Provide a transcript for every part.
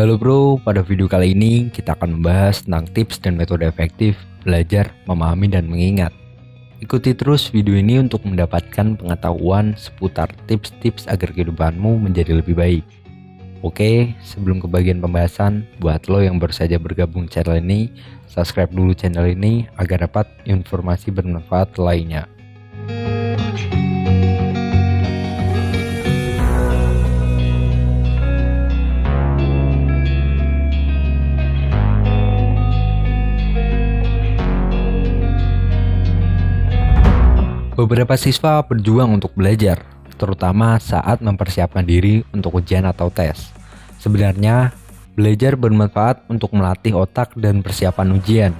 Halo bro, pada video kali ini kita akan membahas tentang tips dan metode efektif belajar, memahami, dan mengingat. Ikuti terus video ini untuk mendapatkan pengetahuan seputar tips-tips agar kehidupanmu menjadi lebih baik. Oke, sebelum ke bagian pembahasan, buat lo yang baru saja bergabung channel ini, subscribe dulu channel ini agar dapat informasi bermanfaat lainnya. Beberapa siswa berjuang untuk belajar, terutama saat mempersiapkan diri untuk ujian atau tes. Sebenarnya, belajar bermanfaat untuk melatih otak dan persiapan ujian.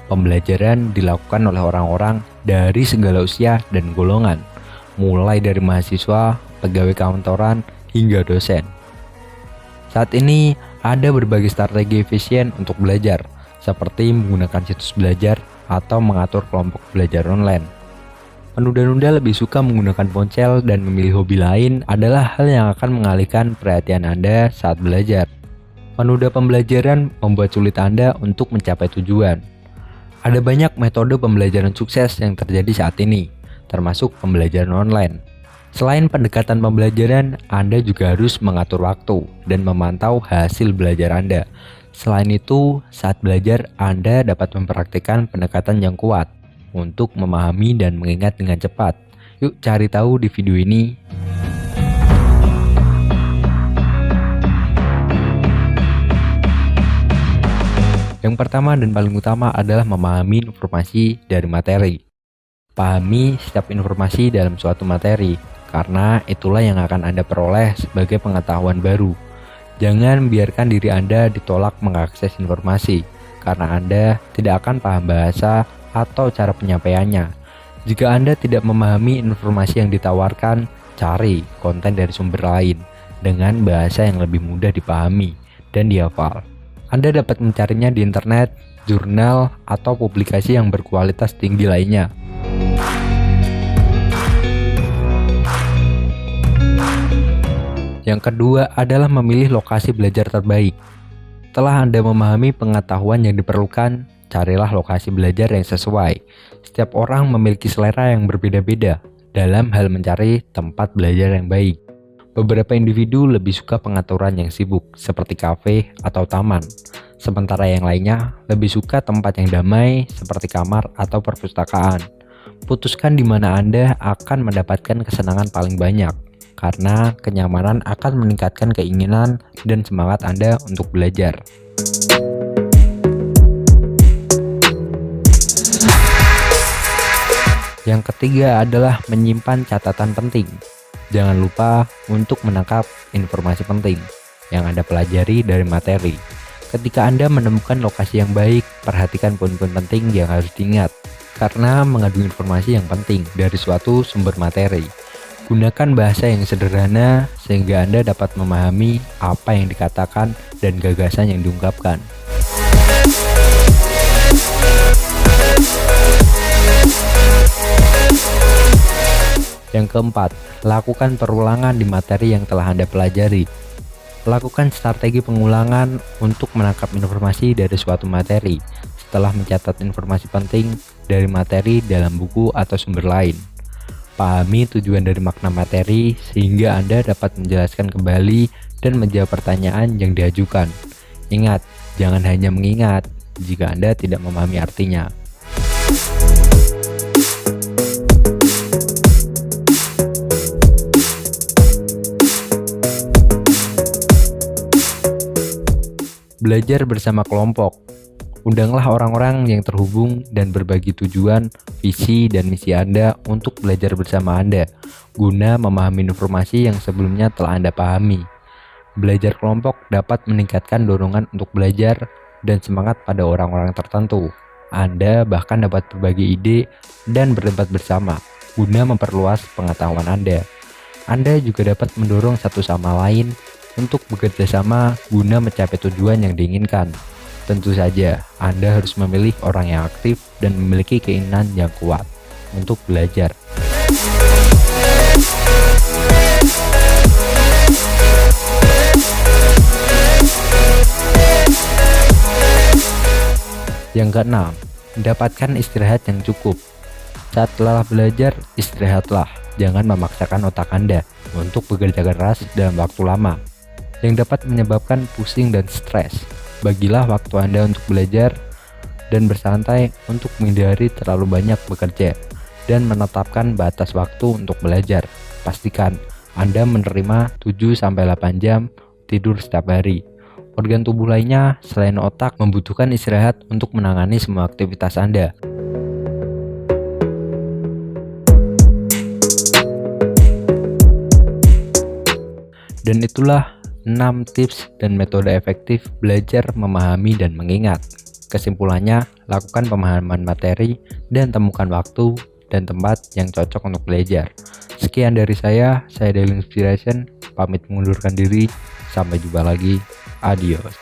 Pembelajaran dilakukan oleh orang-orang dari segala usia dan golongan, mulai dari mahasiswa, pegawai kantoran, hingga dosen. Saat ini, ada berbagai strategi efisien untuk belajar, seperti menggunakan situs belajar atau mengatur kelompok belajar online. Penunda-nunda lebih suka menggunakan ponsel dan memilih hobi lain adalah hal yang akan mengalihkan perhatian Anda saat belajar. Menunda pembelajaran membuat sulit Anda untuk mencapai tujuan. Ada banyak metode pembelajaran sukses yang terjadi saat ini, termasuk pembelajaran online. Selain pendekatan pembelajaran, Anda juga harus mengatur waktu dan memantau hasil belajar Anda. Selain itu, saat belajar Anda dapat mempraktikkan pendekatan yang kuat untuk memahami dan mengingat dengan cepat. Yuk cari tahu di video ini. Yang pertama dan paling utama adalah memahami informasi dari materi. Pahami setiap informasi dalam suatu materi, karena itulah yang akan Anda peroleh sebagai pengetahuan baru. Jangan biarkan diri Anda ditolak mengakses informasi, karena Anda tidak akan paham bahasa atau cara penyampaiannya. Jika Anda tidak memahami informasi yang ditawarkan, cari konten dari sumber lain dengan bahasa yang lebih mudah dipahami dan dihafal. Anda dapat mencarinya di internet, jurnal, atau publikasi yang berkualitas tinggi lainnya. Yang kedua adalah memilih lokasi belajar terbaik. Setelah Anda memahami pengetahuan yang diperlukan, carilah lokasi belajar yang sesuai. Setiap orang memiliki selera yang berbeda-beda dalam hal mencari tempat belajar yang baik. Beberapa individu lebih suka pengaturan yang sibuk, seperti kafe atau taman. Sementara yang lainnya lebih suka tempat yang damai, seperti kamar atau perpustakaan. Putuskan di mana Anda akan mendapatkan kesenangan paling banyak, karena kenyamanan akan meningkatkan keinginan dan semangat Anda untuk belajar. Yang ketiga adalah menyimpan catatan penting. Jangan lupa untuk menangkap informasi penting yang Anda pelajari dari materi. Ketika Anda menemukan lokasi yang baik, perhatikan poin-poin penting yang harus diingat, karena mengandung informasi yang penting dari suatu sumber materi. Gunakan bahasa yang sederhana sehingga Anda dapat memahami apa yang dikatakan dan gagasan yang diungkapkan. Yang keempat, lakukan perulangan di materi yang telah Anda pelajari. Lakukan strategi pengulangan untuk menangkap informasi dari suatu materi setelah mencatat informasi penting dari materi dalam buku atau sumber lain. Pahami tujuan dari makna materi sehingga Anda dapat menjelaskan kembali dan menjawab pertanyaan yang diajukan. Ingat, jangan hanya mengingat jika Anda tidak memahami artinya. Belajar bersama kelompok. Undanglah orang-orang yang terhubung dan berbagi tujuan, visi, dan misi Anda untuk belajar bersama Anda, guna memahami informasi yang sebelumnya telah Anda pahami. Belajar kelompok dapat meningkatkan dorongan untuk belajar dan semangat pada orang-orang tertentu. Anda bahkan dapat berbagi ide dan berdebat bersama, guna memperluas pengetahuan Anda. Anda juga dapat mendorong satu sama lain untuk bekerja sama guna mencapai tujuan yang diinginkan. Tentu saja, Anda harus memilih orang yang aktif dan memiliki keinginan yang kuat untuk belajar. Yang keenam, mendapatkan istirahat yang cukup. Saat lelah belajar, istirahatlah. Jangan memaksakan otak Anda untuk bekerja keras dalam waktu lama, yang dapat menyebabkan pusing dan stres. Bagilah waktu Anda untuk belajar dan bersantai untuk menghindari terlalu banyak bekerja dan menetapkan batas waktu untuk belajar. Pastikan Anda menerima 7-8 jam tidur setiap hari. Organ tubuh lainnya selain otak membutuhkan istirahat untuk menangani semua aktivitas Anda. Dan itulah 6 tips dan metode efektif belajar, memahami, dan mengingat. Kesimpulannya, lakukan pemahaman materi dan temukan waktu dan tempat yang cocok untuk belajar. Sekian dari saya Daily Inspiration, pamit mengundurkan diri. Sampai jumpa lagi. Adios.